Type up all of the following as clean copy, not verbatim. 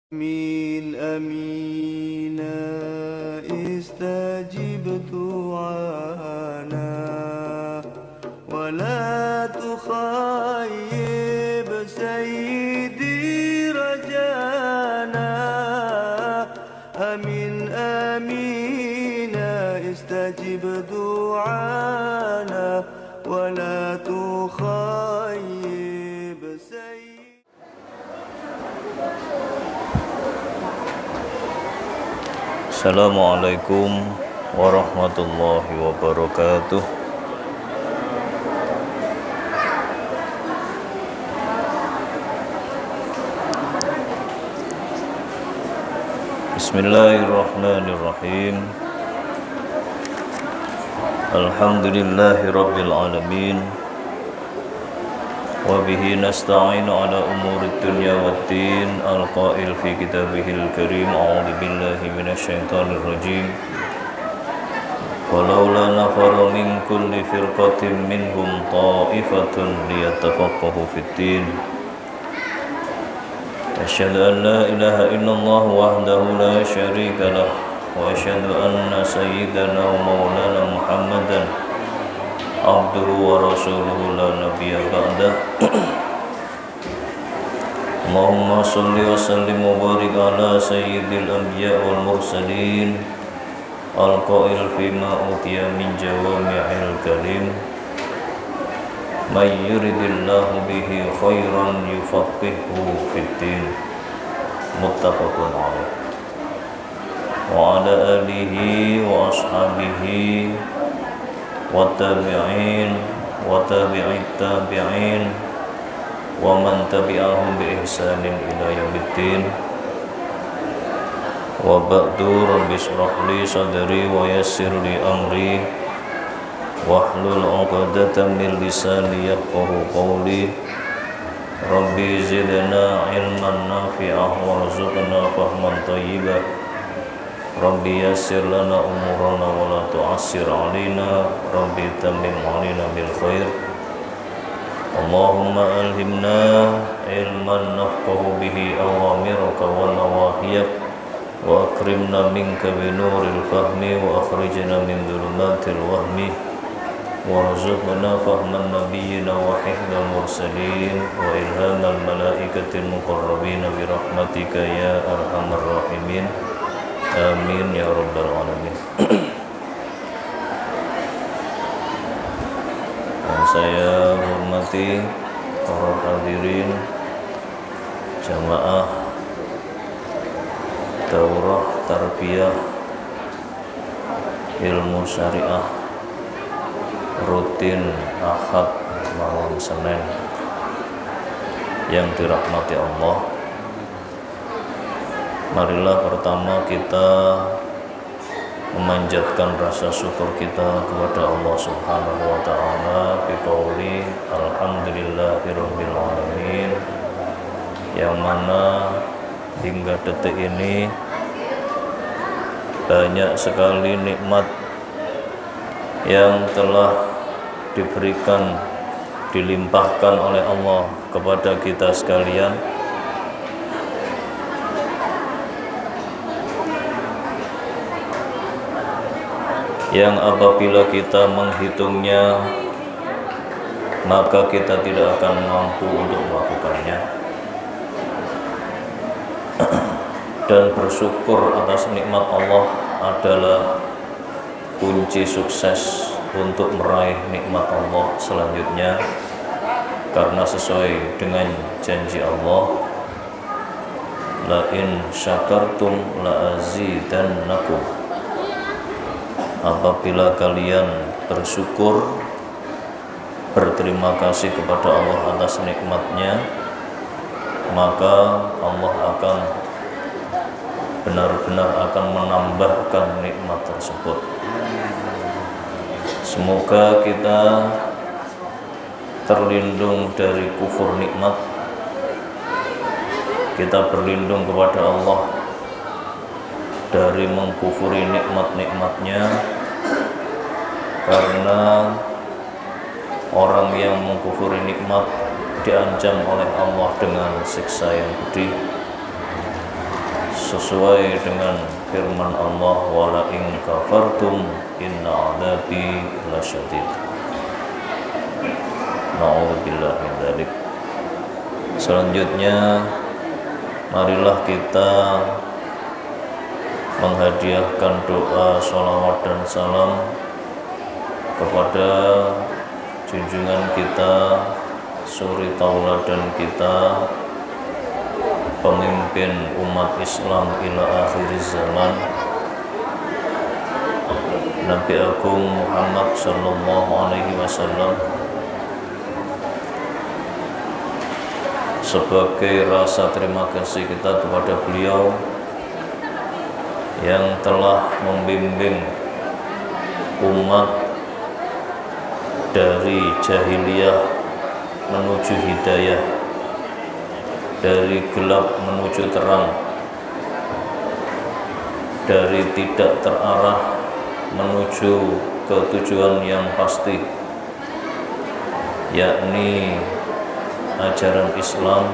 من أمينا استجب دعانا ولا تخيب سيدي رجانا أمين أمينا استجب دعانا ولا تخيب سيدي. Assalamualaikum warahmatullahi wabarakatuh. Bismillahirrahmanirrahim. Alhamdulillahi rabbil alamin. Wabihi nasta'inu ala umurid dunya waddin. Al-qail fi kitabihil karim. A'udhu billahi minasyaitanir rajim. Walaula nafara min kulli firqatin minhum ta'ifatun liyatafaqahu fid din. Asyhadu an la ilaha illallah wahdahu la syarika lah. Wa asyhadu anna sayyidana wa maulana Muhammadan abduhu wa rasuluhu la nabiyya ba'dah. Allahumma salli wa sallim wa barik ala sayyidil anbiya wal mursalin al-qail fima utiya min jawami'il kalim may yuridillahu bihi khairan yufaqihu fid din. Muttafaqun alaih. Wa ala alihi wa ashabihi wa tabi'in wa tabi'it tabi'in wa man tabi'ahum bi ihsanin ila yaumiddin. Wa ba'du, rabbi shrah li sadri wa yassir li amri wahlul 'uqdatam min lisani yafqahu qawli. Rabbi zidna ilman nafi'ah warzuqna fahman thayyiban. Rabbi yassir lana umurana wa la tu'assir alaina. Rabbi tammim alaina bil khair. Allahumma alhimna ilman nafqahu bihi awamiraka wa nawahiyak, wa akrimna minka binuril fahmi, wa akhrijna min dhulumatil wahmi, warzuqna fahman nabiyyina wa hifdzal mursalin, wa ilhamal malaikatil muqarrabin bi rahmatika ya arhamar rahimin. Amin ya rabbal alamin. Saya hormati para hadirin jamaah daurah tarbiyah ilmu syariah rutin Ahad malam Senin yang dirahmati Allah. Marilah pertama kita memanjatkan rasa syukur kita kepada Allah Subhanahu wa ta'ala biqauli alhamdulillahirabbil alamin, yang mana hingga detik ini banyak sekali nikmat yang telah diberikan, dilimpahkan oleh Allah kepada kita sekalian, yang apabila kita menghitungnya maka kita tidak akan mampu untuk melakukannya. Dan bersyukur atas nikmat Allah adalah kunci sukses untuk meraih nikmat Allah selanjutnya, karena sesuai dengan janji Allah, la in syakartum la azidannakum. Apabila kalian bersyukur, berterima kasih kepada Allah atas nikmatnya, maka Allah akan benar-benar akan menambahkan nikmat tersebut. Semoga kita terlindung dari kufur nikmat. Kita berlindung kepada Allah dari mengkufuri nikmat-nikmatnya, karena orang yang mengkufuri nikmat diancam oleh Allah dengan siksa yang pedih. sesuai dengan firman Allah, wala in kafartum inna adabi lasyadid. Na'udzubillah min dzalik. Selanjutnya marilah kita menghadiahkan doa sholawat dan salam kepada junjungan kita, suri tauladan kita, pemimpin umat Islam ila akhir zaman, Nabi Agung Muhammad sallallahu alaihi wasallam. Sebagai rasa terima kasih kita kepada beliau yang telah membimbing umat dari jahiliyah menuju hidayah, dari gelap menuju terang, dari tidak terarah menuju ke tujuan yang pasti, yakni ajaran Islam.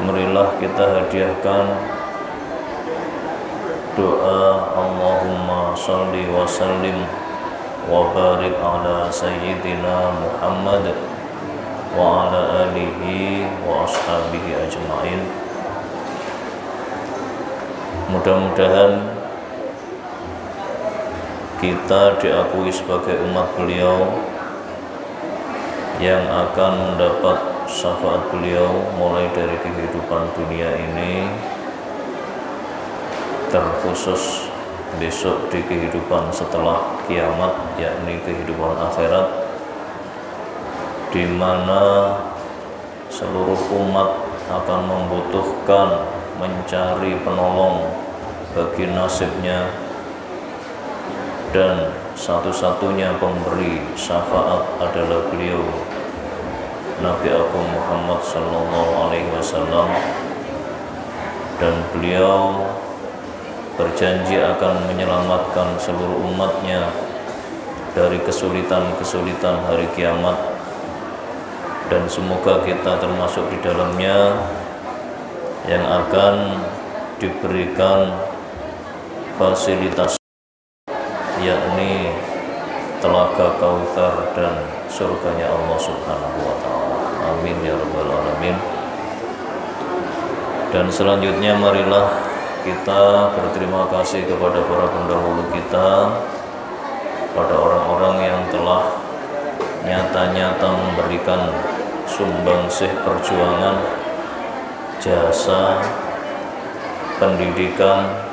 Marilah kita hadiahkan doa Allahumma sholli wa sallim wa barik ala sayyidina Muhammad wa ala alihi wa ashabihi ajma'in. Mudah-mudahan kita diakui sebagai umat beliau yang akan mendapat syafaat beliau mulai dari kehidupan dunia ini, terkhusus besok di kehidupan setelah kiamat, yakni kehidupan akhirat, di mana seluruh umat akan membutuhkan mencari penolong bagi nasibnya, dan satu-satunya pemberi syafaat adalah beliau Nabi Agung Muhammad sallallahu alaihi wasallam, dan beliau berjanji akan menyelamatkan seluruh umatnya dari kesulitan-kesulitan hari kiamat, dan semoga kita termasuk di dalamnya yang akan diberikan fasilitas, yakni telaga Kautsar dan surganya Allah Subhanahu wa ta'ala. Amin ya rabbal alamin. Dan selanjutnya marilah kita berterima kasih kepada para pendahulu kita, pada orang-orang yang telah nyata-nyata memberikan sumbangsih perjuangan, jasa, pendidikan,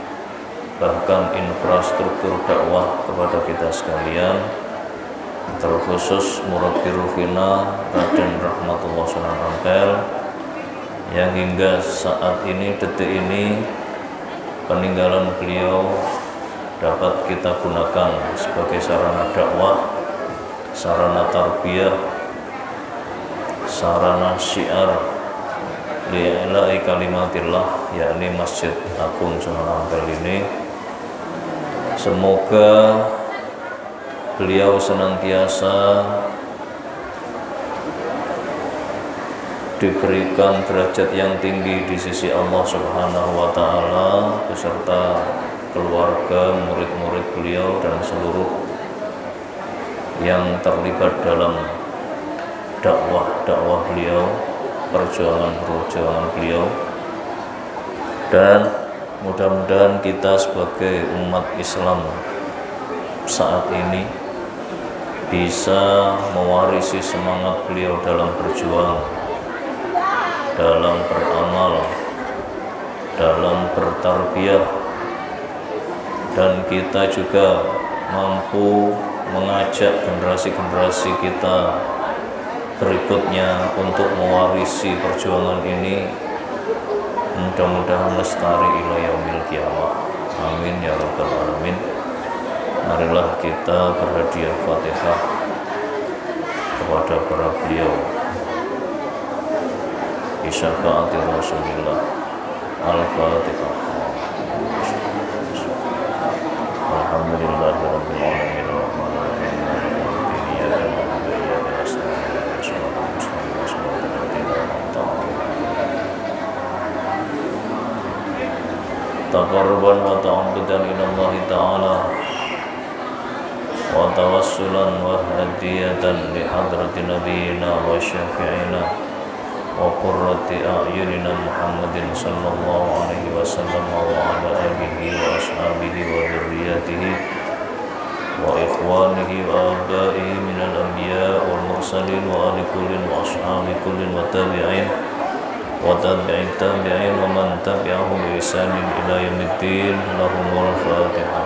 bahkan infrastruktur dakwah kepada kita sekalian, terkhusus Murabbi Ruhina Raden Rahmatullah Sunan Ampel, yang hingga saat ini, detik ini, peninggalan beliau dapat kita gunakan sebagai sarana dakwah, sarana tarbiyah, sarana syiar li'ilai kalimatillah, yakni Masjid Agung Sunan Ampel ini. Semoga beliau senantiasa diberikan derajat yang tinggi di sisi Allah Subhanahu wa ta'ala, beserta keluarga, murid-murid beliau, dan seluruh yang terlibat dalam dakwah beliau, perjuangan beliau. Dan mudah-mudahan kita sebagai umat Islam saat ini bisa mewarisi semangat beliau dalam berjuang, dalam beramal, dalam bertarbiyah, dan kita juga mampu mengajak generasi-generasi kita berikutnya untuk mewarisi perjuangan ini. Mudah-mudahan lestari ila yaumil qiyamah. Amin ya rabbal alamin. Marilah kita berhadiah Fatihah kepada para beliau bisyafaati Rasulillah. Al-Fatihah. Alhamdulillahirabbil alamin. تقربا وتعبدا إلى الله تعالى وتوسلا وهدية لحضرة نبينا وشفيعنا وقرة أعيننا محمد صلى الله عليه وسلم وعلى آله وأصحابه وذرياته وإخوانه وآبائه من الأنبياء والمرسلين وآل كل وأصحاب كل والتابعين وتابع التابعين ومن تبعهم بإحسان إلى يوم الدين. لهم الفاتحة.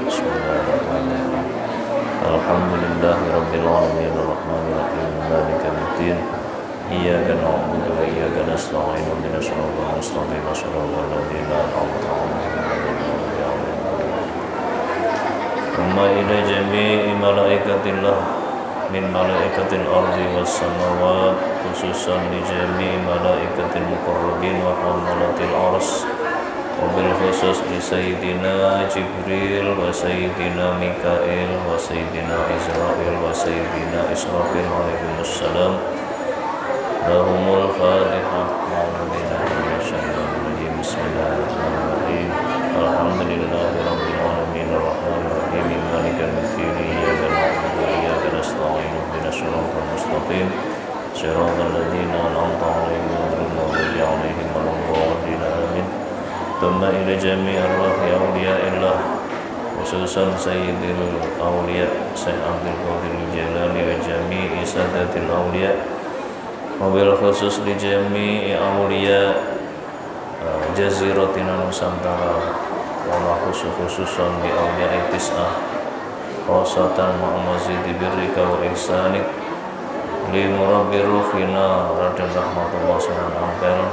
بسم الله الرحمن الرحيم. الحمد لله رب العالمين الرحمن الرحيم مالك يوم الدين. إياك نعبد وإياك نستعين اهدنا الصراط المستقيم صراط الذين أنعمت عليهم. ثم إلى جميع ملائكة الله من ملائكة الأرض والسماوات خصوصا لجميع ملائكة المقربين وحملة العرش وبالخصوص لسيدنا جبريل وسيدنا ميكائيل وسيدنا إسرائيل وسيدنا إسرافيل عليهم السلام. لهم الفاتحة. أعوذ بالله من الشيطان الرجيم. بسم الله الرحمن الرحيم. الحمد لله رب العالمين الرحمن الرحيم مالك يوم الدين. إياك نعبد وإياك نستعين اهدنا الصراط المستقيم صراط الذين أنعمت عليهم غير المغضوب عليهم ولا الضالين آمين. ثم إلى جميع أرواح أولياء الله خصوصا سيد الأولياء Syekh Abdul Qadir Al-Jailani وجميع سادة الأولياء وبالخصوص لجميع أولياء جزيرتنا نusantara خصوصا بأولياء التسعة خاصة مع مزيد برك وإحسانك لمربي روحنا رضي رحمة الله سبحانه وتعالى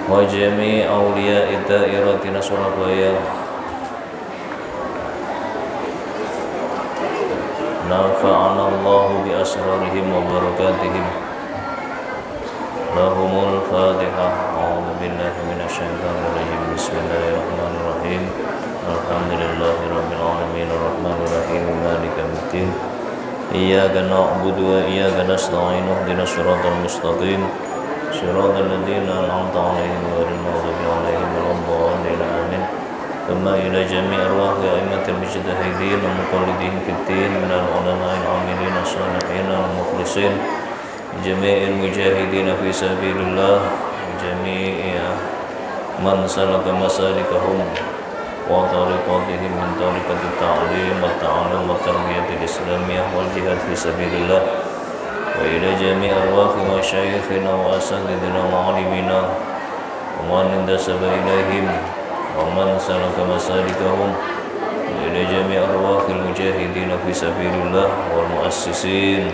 وجميع أولياء دائرتنا Surabaya. نفعنا الله بأسرارهم وبركاتهم. لهم الفاتحة. أعوذ بالله من الشيطان الرجيم. بسم الله الرحمن الرحيم. الحمد لله رب العالمين الرحمن الرحيم مالك يوم الدين. إياك نعبد وإياك نستعين اهدنا الصراط المستقيم صراط الذين أنعمت عليهم غير المغضوب عليهم ولا الضالين آمين. ثم إلى جميع أرواح أئمة المجتهدين ومقلدين في الدين من العلماء العاملين الصالحين والمخلصين جميع المجاهدين في سبيل الله جميع من سلك مسالكهم وطريقاتهم من طريقة التعليم والتعلم والتربية الإسلامية والجهاد في سبيل الله. وإلى جميع أرواح مشايخنا وأساتذتنا وعلمنا ومن انتسب إليهم ومن سلك مسالكهم. وإلى جميع أرواح المجاهدين في سبيل الله والمؤسسين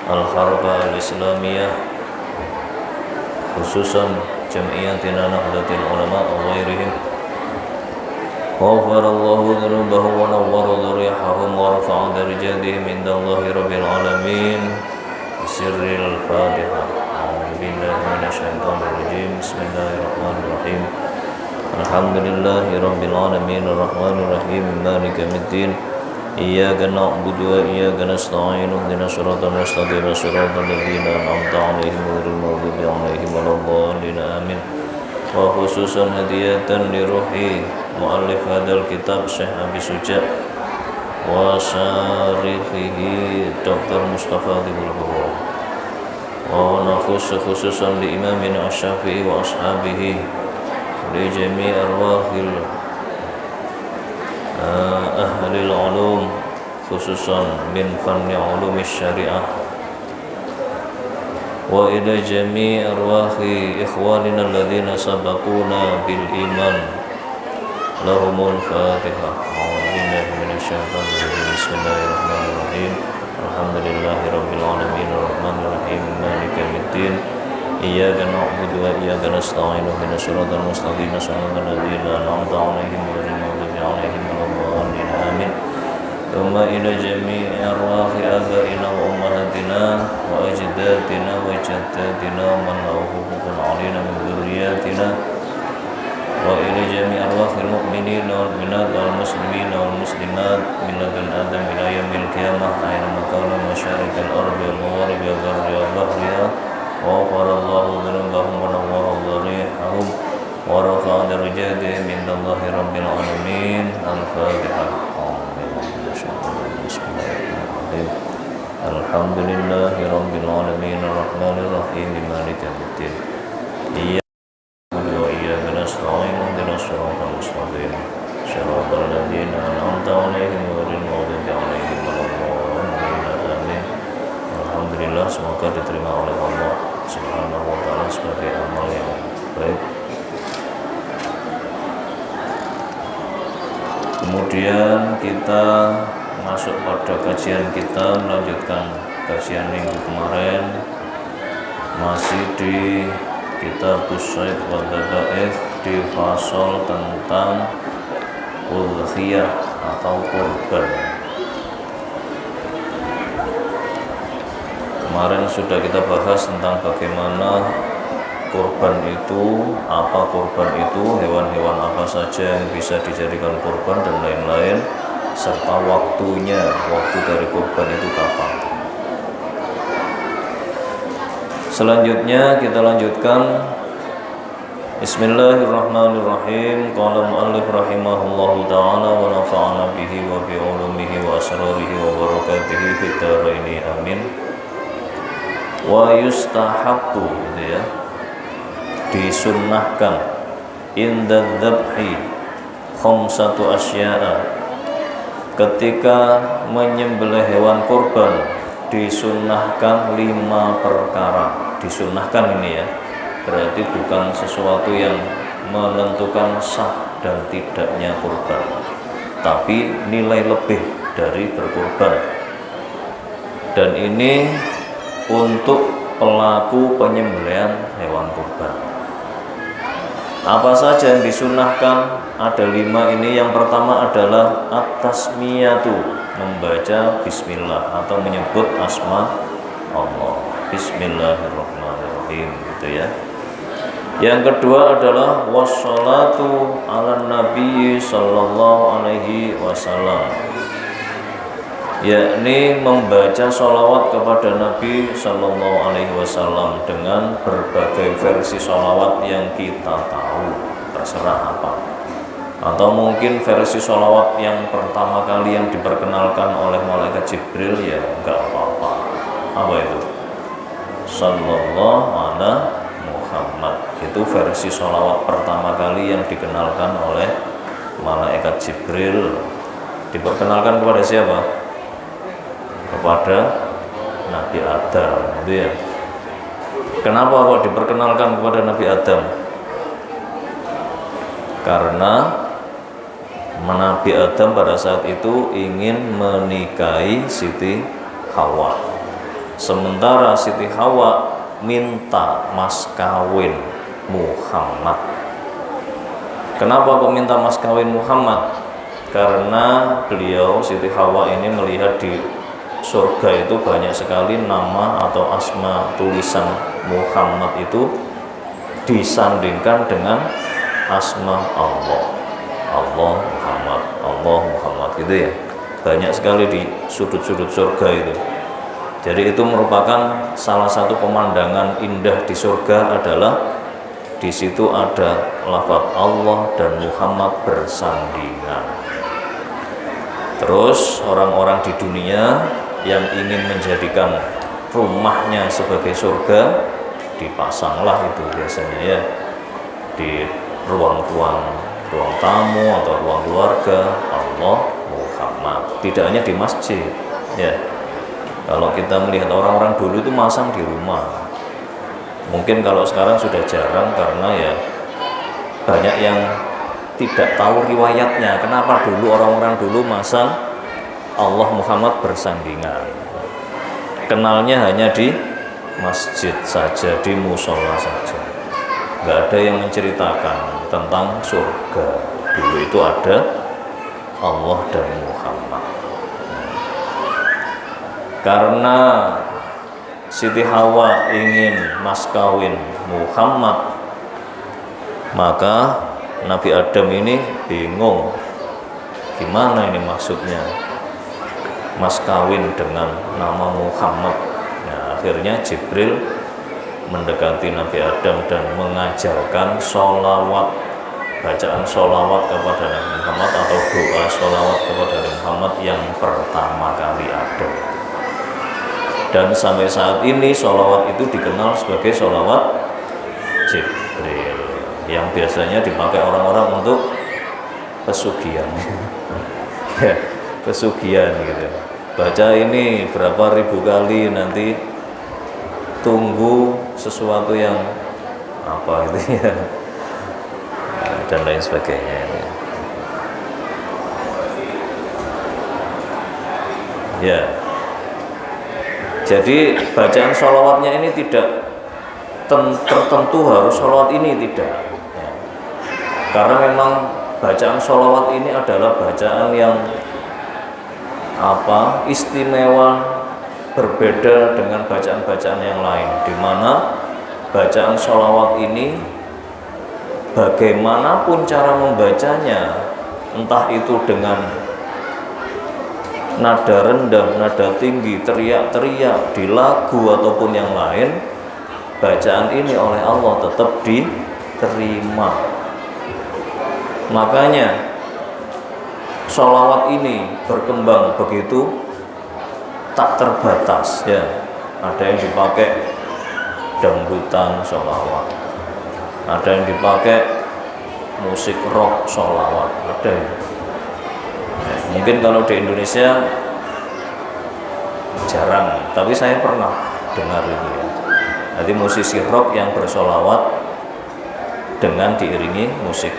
الحركة الإسلامية خصوصا جمعيتنا نهضة العلماء وغيرهم. غفر الله ذنوبهم ونور ضريحهم ورفع درجاتهم عند الله رب العالمين. بسر الفاتحة. أعوذ بالله من الشيطان الرجيم. بسم الله الرحمن الرحيم. الحمد لله رب العالمين الرحمن الرحيم مالك يوم الدين. إياك نعبد وإياك نستعين اهدنا الصراط المستقيم صراط الذين أنعمت عليهم غير المغضوب عليهم ولا الضالين آمين. وخصوصا هدية لروح مؤلف هذا الكتاب Syekh Abi Suja وشارحه Dr. Mustafa Tibul Qurra. ونخص خصوصا لإمامنا الشافعي وأصحابه لجميع أرواح أهل العلوم خصوصا من فن علوم الشريعة. وإلى جميع أرواح إخواننا الذين سبقونا بالإيمان. لهم الفاتحة. أعوذ بالله من الشيطان الرجيم. بسم الله الرحمن الرحيم. الحمد لله رب العالمين الرحمن الرحيم مالك يوم الدين. إياك نعبد وإياك نستعين اهدنا الصراط المستقيم صراط الذين أنعمت عليهم غير المغضوب عليهم ولا الضالين آمين. ثم إلى جميع أرواح آبائنا وأمهاتنا وأجدادنا وجداتنا ومن له حقوق علينا من ذرياتنا. وإلى جميع أرواح المؤمنين والمؤمنات والمسلمين والمسلمات من لدن آدم إلى يوم القيامة أينما كانوا مشارق الأرض والمغارب والبر وبحرها وغفر الله ذنوبهم ونور ضريحهم ورفع درجاتهم عند الله رب العالمين. الفاتحة. الحمد لله رب العالمين الرحمن الرحيم مالك يوم الدين إياك نعبد وإياك نستعين اهدنا الصراط المستقيم صراط الذين أنعمت عليهم غير المغضوب عليهم ولا الضالين آمين. Alhamdulillah, semoga diterima oleh Allah Subhanahu wa taala sebagai amal yang baik. Kemudian kita masuk pada kajian kita, melanjutkan kajian minggu kemarin, masih di kitab Usaid wa Dzaba'ih di fasal tentang udhiyah atau kurban. Kemarin sudah kita bahas tentang bagaimana kurban itu, apa kurban itu, hewan-hewan apa saja yang bisa dijadikan kurban dan lain-lain, serta waktunya, waktu dari kurban itu kapan. Selanjutnya kita lanjutkan. Bismillahirrahmanirrahim. Qala mu'allif rahimahullahu ta'ala wa nafa'ana bihi wa bi ulumihi wa asrarihi wa barakatihi fid dharaini amin. Wa yustahabbu, gitu ya, disunnahkan inda dzabhi khamsatu asya'a, ketika menyembelih hewan kurban disunnahkan 5 perkara. Disunnahkan ini ya, berarti bukan sesuatu yang menentukan sah dan tidaknya kurban, tapi nilai lebih dari berkurban. Dan ini untuk pelaku penyembelihan hewan kurban. Apa saja yang disunnahkan? Ada 5 ini. Yang pertama adalah at-tasmiyatu, membaca bismillah atau menyebut asma Allah. Bismillahirrahmanirrahim, gitu ya. Yang kedua adalah wassalatu ala nabi sallallahu alaihi wasallam, yakni membaca sholawat kepada Nabi sallallahu alaihi wasallam dengan berbagai versi sholawat yang kita tahu, terserah apa. Atau mungkin versi sholawat yang pertama kali yang diperkenalkan oleh malaikat Jibril, ya enggak apa-apa. Apa itu? Sallallahu ala Muhammad. Itu versi sholawat pertama kali yang dikenalkan oleh malaikat Jibril. Diperkenalkan kepada siapa? Kepada Nabi Adam, gitu ya. Kenapa kok diperkenalkan kepada Nabi Adam? Karena Nabi Adam pada saat itu ingin menikahi Siti Hawa, sementara Siti Hawa minta mas kawin Muhammad. Kenapa kok minta mas kawin Muhammad? Karena beliau, Siti Hawa ini, melihat di surga itu banyak sekali nama atau asma tulisan Muhammad itu disandingkan dengan asma Allah. Allah Muhammad, Allah Muhammad, gitu ya. Banyak sekali di sudut-sudut surga itu. Jadi itu merupakan salah satu pemandangan indah di surga, adalah di situ ada lafaz Allah dan Muhammad bersandingan. Terus orang-orang di dunia yang ingin menjadikan rumahnya sebagai surga, dipasanglah itu biasanya ya di ruang tamu atau ruang keluarga Allah Muhammad. Tidak hanya di masjid ya. Kalau kita melihat orang-orang dulu itu masang di rumah. Mungkin kalau sekarang sudah jarang karena ya banyak yang tidak tahu riwayatnya. Kenapa dulu orang-orang dulu masang Allah Muhammad bersandingan? Kenalnya hanya di masjid saja, di musola saja. Nggak ada yang menceritakan tentang surga. Dulu itu ada Allah dan Muhammad. Karena Siti Hawa ingin mas kawin Muhammad, maka Nabi Adam ini bingung, gimana ini maksudnya mas kawin dengan nama Muhammad. Nah, akhirnya Jibril mendekati Nabi Adam dan mengajarkan sholawat, bacaan sholawat kepada Nabi Muhammad atau doa sholawat kepada Nabi Muhammad yang pertama kali ada. Dan sampai saat ini sholawat itu dikenal sebagai sholawat Jibril, yang biasanya dipakai orang-orang untuk pesugihan. Pesugihan gitu. Baca ini berapa ribu kali, nanti tunggu sesuatu yang apa itu ya, dan lain sebagainya. Ya. Jadi bacaan sholawatnya ini tidak tertentu harus sholawat ini, tidak ya. Karena memang bacaan sholawat ini adalah bacaan yang istimewa, berbeda dengan bacaan-bacaan yang lain, di mana bacaan sholawat ini bagaimanapun cara membacanya, entah itu dengan nada rendah, nada tinggi, teriak-teriak di lagu ataupun yang lain, bacaan ini oleh Allah tetap diterima. Makanya sholawat ini berkembang begitu tak terbatas ya. Ada yang dipakai dangdutan sholawat, ada yang dipakai musik rock sholawat, ada ya. Mungkin kalau di Indonesia jarang, tapi saya pernah dengar itu ya. Jadi musisi rock yang bersolawat dengan diiringi musik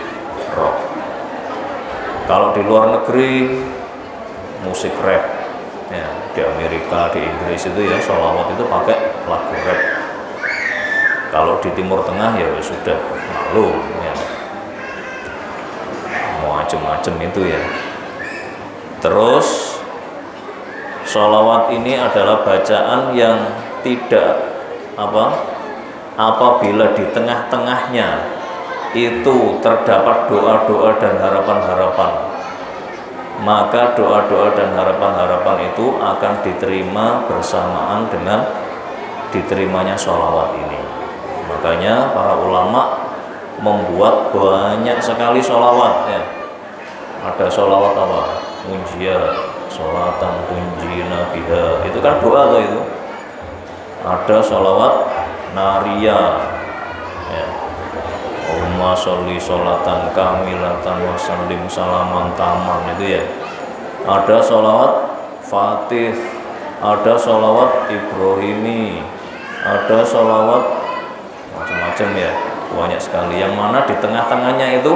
rock. Kalau di luar negeri musik rap ya, di Amerika, di Inggris itu ya sholawat itu pakai lagu rap. Kalau di Timur Tengah ya sudah maklum ya, macam-macam itu ya. Terus sholawat ini adalah bacaan yang tidak apabila di tengah-tengahnya itu terdapat doa-doa dan harapan-harapan, maka doa-doa dan harapan-harapan itu akan diterima bersamaan dengan diterimanya sholawat ini. Makanya para ulama membuat banyak sekali sholawat ya. Ada sholawat apa? Munjiat, sholatan tunjina biha, itu kan doa tuh itu. Ada sholawat naria ya, Allahumma sholli sholatan kamilatan wa sallim salaman taman, itu ya. Ada sholawat fatih, ada sholawat ibrahimi, ada sholawat macam-macam ya, banyak sekali. Yang mana di tengah-tengahnya itu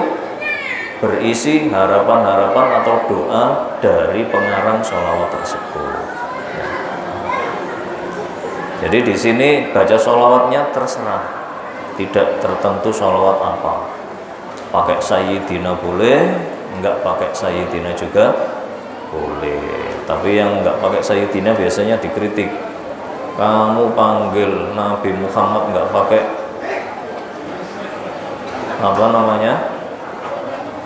berisi harapan-harapan atau doa dari pengarang sholawat tersebut. Jadi di sini baca sholawatnya terserah, tidak tertentu sholawat apa. Pakai sayyidina boleh, enggak pakai sayyidina juga boleh. Tapi yang enggak pakai sayyidina biasanya dikritik. Kamu panggil Nabi Muhammad enggak pakai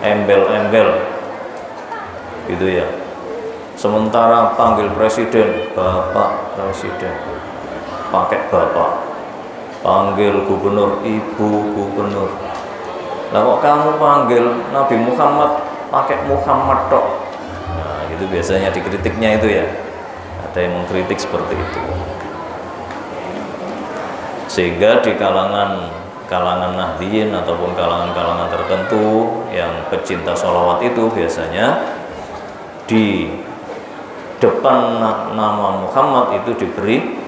embel-embel gitu ya. Sementara panggil presiden Bapak Presiden, pakai Bapak. Panggil gubernur Ibu Gubernur. Nah kok kamu panggil Nabi Muhammad pakai Muhammad tok? Nah itu biasanya dikritiknya itu ya. Ada yang mengkritik seperti itu. Sehingga di kalangan Nahdliyin ataupun kalangan-kalangan tertentu yang pecinta sholawat itu biasanya di depan nama Muhammad itu diberi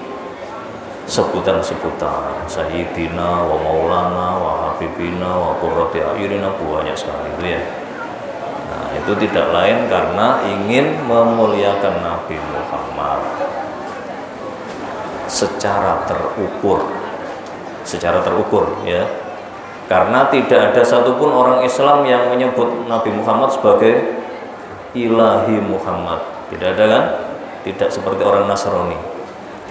sebutan-sebutan Sayyidina wa Maulana wa Habibina wa Qurrati A'yunina, banyak sekali itu ya. Nah itu tidak lain karena ingin memuliakan Nabi Muhammad secara terukur ya, karena tidak ada satupun orang Islam yang menyebut Nabi Muhammad sebagai Ilahi Muhammad, tidak ada kan? Tidak seperti orang Nasrani.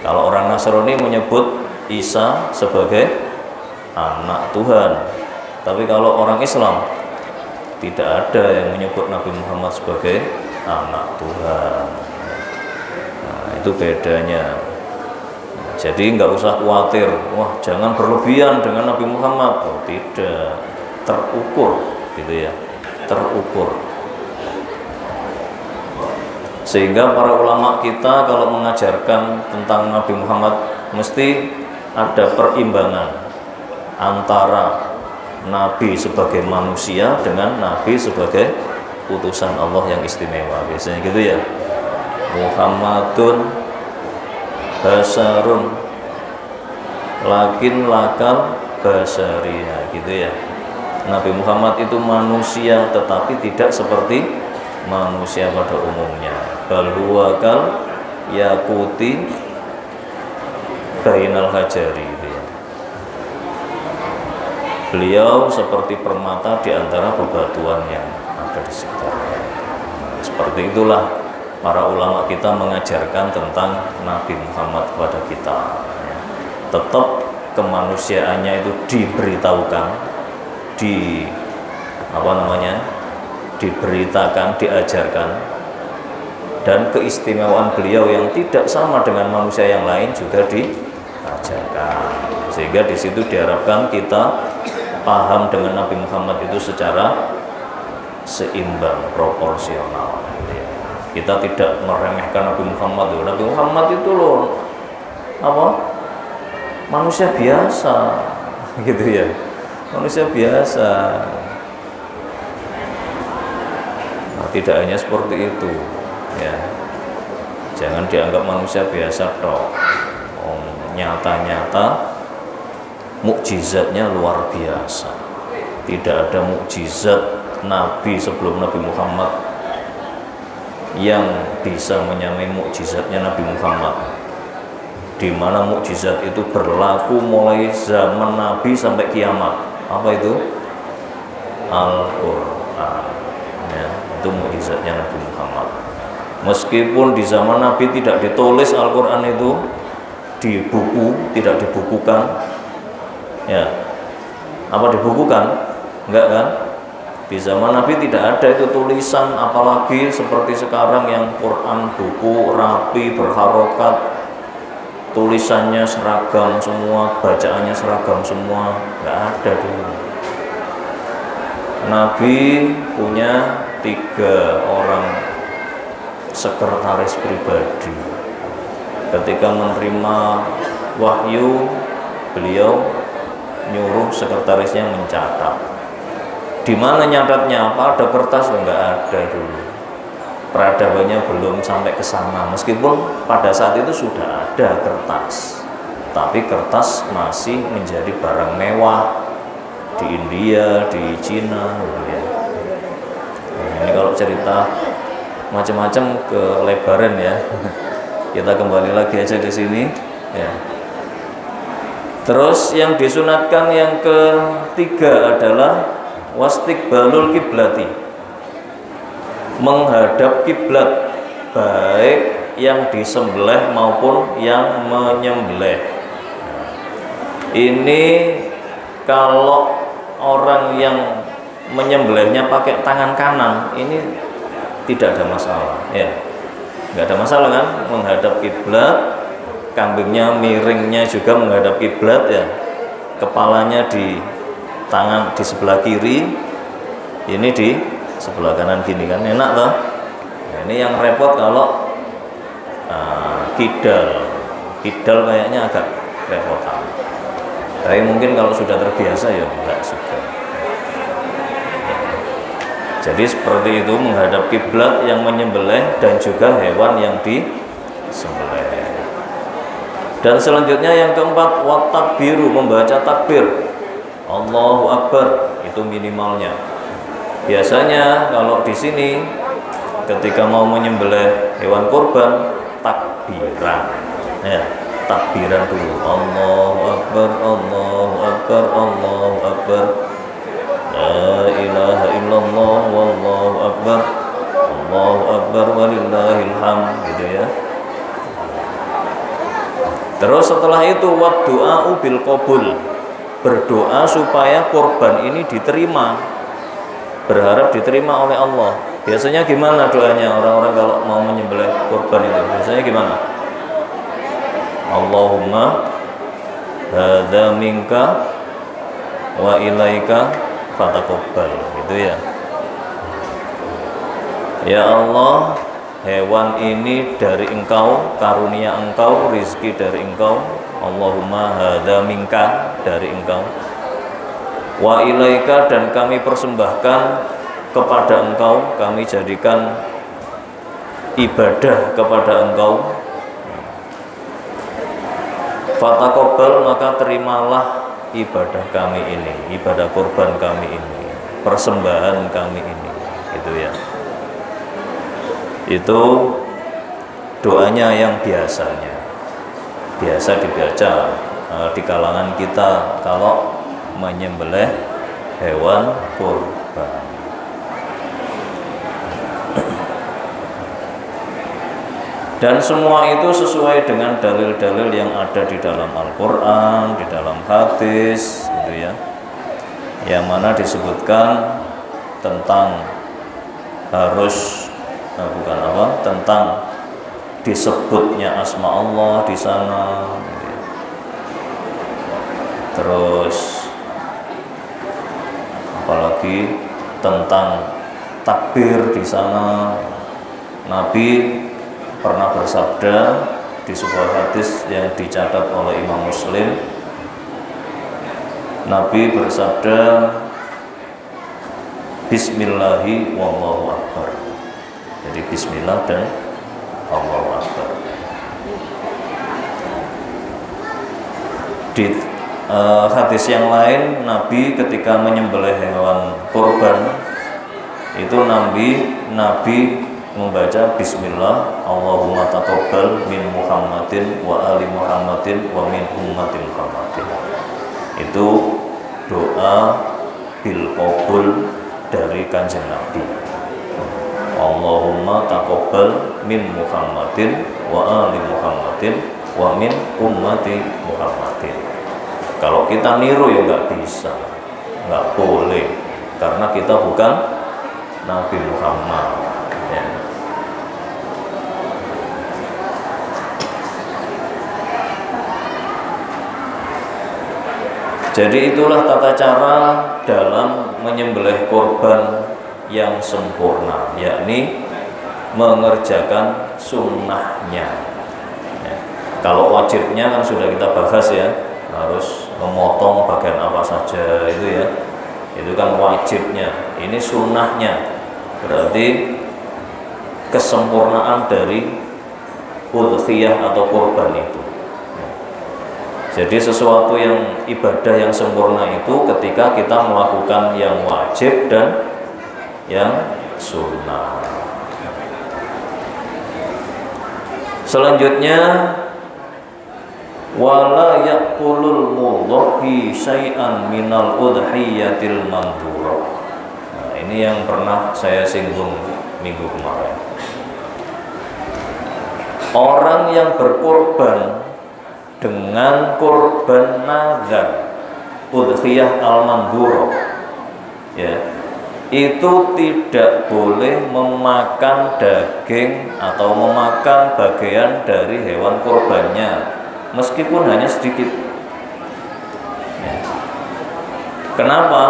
Kalau orang Nasrani menyebut Isa sebagai anak Tuhan, tapi kalau orang Islam tidak ada yang menyebut Nabi Muhammad sebagai anak Tuhan. Nah, itu bedanya. Jadi nggak usah khawatir, wah jangan berlebihan dengan Nabi Muhammad. Oh tidak, terukur gitu ya, terukur. Sehingga para ulama kita kalau mengajarkan tentang Nabi Muhammad mesti ada perimbangan antara Nabi sebagai manusia dengan Nabi sebagai utusan Allah yang istimewa. Biasanya gitu ya, Muhammadun basarun lakin lakal basariya, gitu ya. Nabi Muhammad itu manusia tetapi tidak seperti manusia pada umumnya. Bal huwa kal yaquti bainal hajari, gitu ya. Beliau seperti permata di antara bebatuan yang ada di sekitarnya. Seperti itulah para ulama kita mengajarkan tentang Nabi Muhammad kepada kita. Tetap kemanusiaannya itu diberitahukan, diberitakan, diajarkan, dan keistimewaan beliau yang tidak sama dengan manusia yang lain juga diajarkan. Sehingga di situ diharapkan kita paham dengan Nabi Muhammad itu secara seimbang, proporsional. Kita tidak meremehkan Nabi Muhammad. Nabi Muhammad itu loh manusia biasa, gitu ya, manusia biasa. Nah, tidak hanya seperti itu, ya. Jangan dianggap manusia biasa toh. Nyata-nyata mukjizatnya luar biasa. Tidak ada mukjizat Nabi sebelum Nabi Muhammad yang bisa menyamai mukjizatnya Nabi Muhammad, di mana mukjizat itu berlaku mulai zaman Nabi sampai kiamat. Apa itu? Al-Quran, ya, itu mukjizatnya Nabi Muhammad. Meskipun di zaman Nabi tidak ditulis Al-Quran itu di buku, tidak dibukukan, ya, apa dibukukan? Enggak kan? Di zaman Nabi tidak ada itu tulisan, apalagi seperti sekarang yang Quran buku rapi berharokat, tulisannya seragam semua, bacaannya seragam semua, nggak ada dulu. Nabi punya 3 orang sekretaris pribadi. Ketika menerima wahyu, beliau nyuruh sekretarisnya mencatat. Di mana nyatatnya? Apa ada kertas? Enggak ada dulu. Peradabannya belum sampai ke sana. Meskipun pada saat itu sudah ada kertas, tapi kertas masih menjadi barang mewah di India, di Cina, gitu ya. Nah, ini kalau cerita macam-macam kelebaran ya. Kita kembali lagi aja ke sini, ya. Terus yang disunatkan yang ketiga adalah wastiqbalul kiblati, menghadap kiblat, baik yang disembelih maupun yang menyembelih. Ini kalau orang yang menyembelihnya pakai tangan kanan, ini tidak ada masalah, ya, nggak ada masalah kan? Menghadap kiblat, kambingnya miringnya juga menghadap kiblat, ya, kepalanya di tangan di sebelah kiri, ini di sebelah kanan gini kan, enak toh. Nah, ini yang repot kalau kidal kayaknya agak repotan. Tapi mungkin kalau sudah terbiasa ya enggak juga. Jadi seperti itu, menghadap kiblat yang menyembelih dan juga hewan yang disembelih. Dan selanjutnya yang keempat, wat takbiru, membaca takbir. Allahu Akbar, itu minimalnya. Biasanya kalau di sini ketika mau menyembelih hewan kurban, takbiran, ya, takbiran dulu. Allahu Akbar, Allahu Akbar, Allahu Akbar, la ilaha illallah, wallahu akbar, Allahu Akbar, walillahil hamd, gitu ya. Terus setelah itu wat du'a bil qabul, berdoa supaya korban ini diterima, berharap diterima oleh Allah. Biasanya gimana doanya orang-orang kalau mau menyembelih korban itu? Biasanya gimana? Allahumma hadza minka wa ilaika fataqabbal, gitu ya. Ya Allah, hewan ini dari Engkau, karunia Engkau, rizki dari Engkau. Allahumma hadza minka, dari Engkau. Wa ilaika, dan kami persembahkan kepada Engkau, kami jadikan ibadah kepada Engkau. Fataqabbal, maka terimalah ibadah kami ini, ibadah kurban kami ini, persembahan kami ini, gitu ya. Itu doanya yang biasa dibaca di kalangan kita kalau menyembelih hewan kurban. Dan semua itu sesuai dengan dalil-dalil yang ada di dalam Al-Quran, di dalam hadis, gitu ya. Yang mana disebutkan tentang harus tentang disebutnya asma Allah di sana. Gitu ya. Terus apalagi tentang takbir di sana. Nabi pernah bersabda di sebuah hadis yang dicatat oleh Imam Muslim. Nabi bersabda, Bismillahi wallahu akbar. Jadi Bismillah dan Allahu akbar. Di hadis yang lain, Nabi ketika menyembelih hewan kurban itu Nabi membaca Bismillah, Allahumma taqabbal min Muhammadin wa ali Muhammadin wa min ummati Muhammadin. Itu doa bil qabul dari Kanjeng Nabi. Allahumma taqabbal min Muhammadin wa ali Muhammadin wa min ummati Muhammadin. Kalau kita niru ya nggak bisa, nggak boleh, karena kita bukan Nabi Muhammad. Ya. Jadi itulah tata cara dalam menyembelih kurban yang sempurna, yakni mengerjakan sunnahnya. Ya. Kalau wajibnya kan sudah kita bahas ya, harus memotong bagian apa saja itu ya, itu kan wajibnya. Ini sunnahnya, berarti kesempurnaan dari udhiyah atau kurban itu. Jadi sesuatu yang ibadah yang sempurna itu ketika kita melakukan yang wajib dan yang sunnah. Selanjutnya, wala yaqulul mudhi syai'an minal udhiyatil mandhurah. Nah, ini yang pernah saya singgung minggu kemarin. Orang yang berkorban dengan kurban nazar, udhiyah al-mandhurah, ya, itu tidak boleh memakan daging atau memakan bagian dari hewan kurbannya, meskipun hanya sedikit. Ya. Kenapa?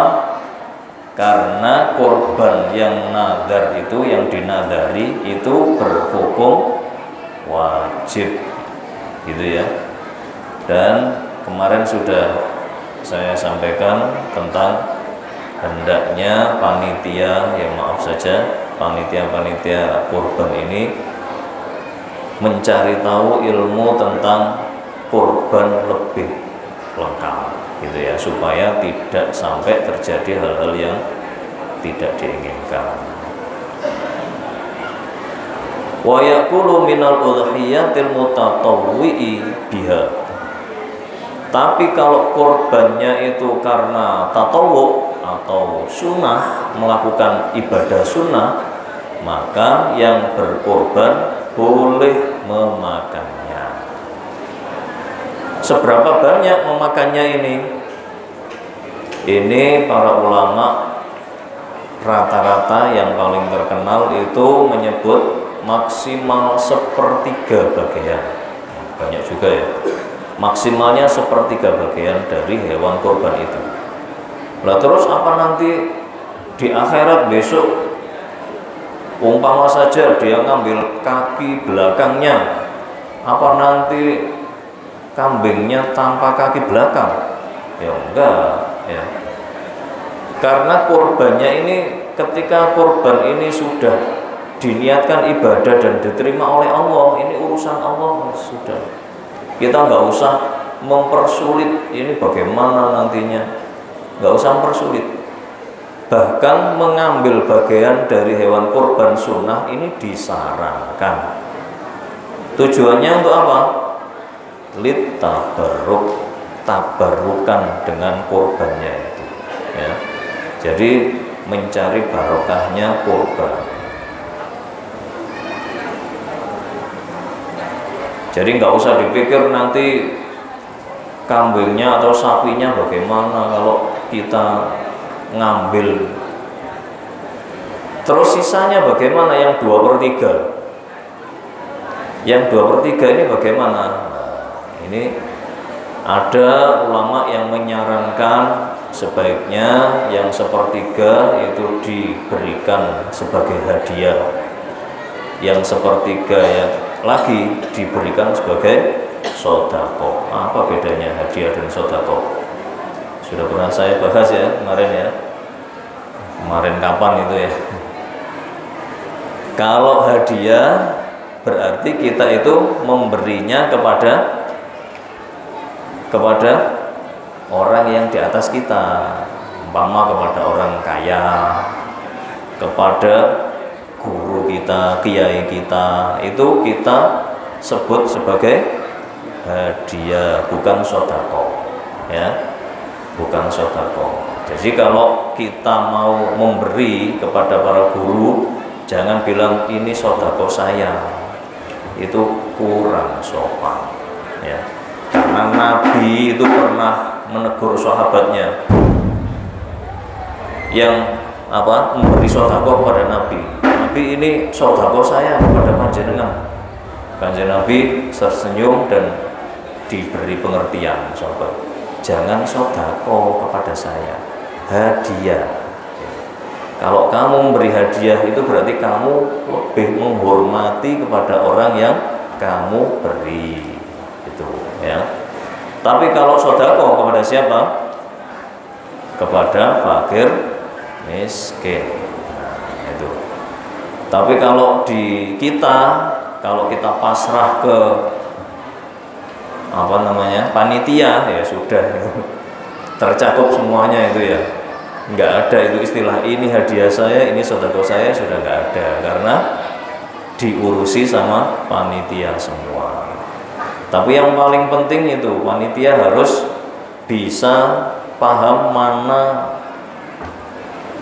Karena kurban yang nazar itu, yang dinadari itu berhukum wajib, gitu ya. Dan kemarin sudah saya sampaikan tentang hendaknya panitia, ya maaf saja, panitia kurban ini mencari tahu ilmu tentang kurban lebih lengkap, gitu ya, supaya tidak sampai terjadi hal-hal yang tidak diinginkan. Wa yaqulu minal udhiyatil mutatawwi'i biha. Tapi kalau kurbannya itu karena tatawu atau sunnah, melakukan ibadah sunnah, maka yang berkorban boleh memakannya. Seberapa banyak memakannya ini? Ini para ulama rata-rata yang paling terkenal itu menyebut maksimal 1/3 bagian. banyak juga ya. Maksimalnya sepertiga bagian dari hewan kurban itu. Lah terus apa nanti di akhirat besok, umpama saja dia ngambil kaki belakangnya, apa nanti kambingnya tanpa kaki belakang? Ya enggak ya. Karena kurbannya ini, ketika kurban ini sudah diniatkan ibadah dan diterima oleh Allah, ini urusan Allah sudah. Kita nggak usah mempersulit ini bagaimana nantinya, nggak usah mempersulit. Bahkan mengambil bagian dari hewan kurban sunnah ini disarankan. Tujuannya untuk apa? Lit tabarruk, tabarrukan dengan kurbannya itu ya. Jadi mencari barokahnya kurban. Jadi nggak usah dipikir nanti kambingnya atau sapinya bagaimana kalau kita ngambil. Terus sisanya bagaimana yang 2/3? Yang 2/3 ini bagaimana? Ini ada ulama yang menyarankan sebaiknya yang 1/3 itu diberikan sebagai hadiah, yang 1/3 ya lagi diberikan sebagai sodako. Apa bedanya hadiah dan sodako? Sudah pernah saya bahas ya kemarin ya. Kemarin kapan itu ya? Kalau hadiah berarti kita itu memberinya kepada orang yang di atas kita, umpama kepada orang kaya, kepada guru kita, kiai kita, itu kita sebut sebagai hadiah, bukan sodako ya, bukan sodako. Jadi kalau kita mau memberi kepada para guru, jangan bilang ini sodako saya, itu kurang sopan ya. Karena Nabi itu pernah menegur sahabatnya yang memberi sodako kepada Nabi. Nabi, ini sodako saya kepada panjenengan. Kanjeng Nabi tersenyum dan diberi pengertian, sahabat. Jangan sodako kepada saya, hadiah. Kalau kamu memberi hadiah itu berarti kamu lebih menghormati kepada orang yang kamu beri, itu ya. Tapi kalau sodako kepada siapa? Kepada fakir miskin. Nah, itu. Tapi kalau kalau kita pasrah ke panitia, ya sudah tercakup semuanya itu ya. Nggak ada itu istilah ini hadiah saya, ini sodako saya, sudah nggak ada, karena diurusi sama panitia semua. Tapi yang paling penting itu panitia harus bisa paham mana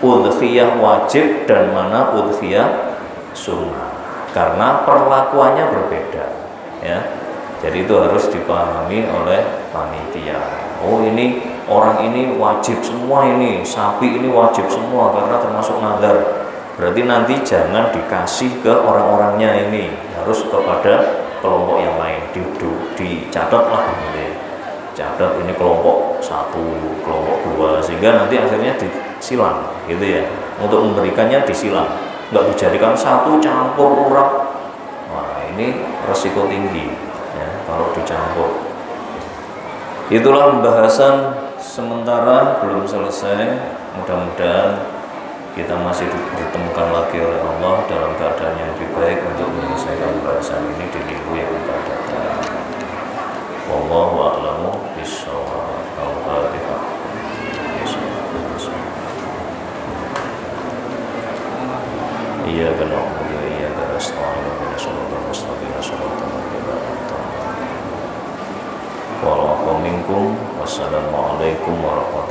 udhiyah wajib dan mana udhiyah sunnah, karena perlakuannya berbeda ya. Jadi itu harus dipahami oleh panitia. Oh, ini orang ini wajib semua, ini sapi ini wajib semua karena termasuk nazar. Berarti nanti jangan dikasih ke orang-orangnya, ini harus kepada kelompok yang lain. Dicatat lah ini. Catat ini kelompok 1, kelompok 2, sehingga nanti akhirnya disilang gitu ya. Untuk memberikannya disilang, nggak dijadikan satu campur urap. Wah, ini resiko tinggi ya kalau dicampur. Itulah pembahasan sementara, belum selesai. Mudah-mudahan kita masih ditemukan lagi oleh Allah dalam keadaan yang lebih baik untuk menyelesaikan pembahasan ini di minggu yang akan datang. Wallahu a'lamu bishawab. Al-Fatihah. Iyyaka na'budu wa iyyaka nasta'in. Ihdinas siratal mustaqim. Shiratal ladzina an'amta 'alaihim. Wassalamualaikum warahmatullahi wabarakatuh.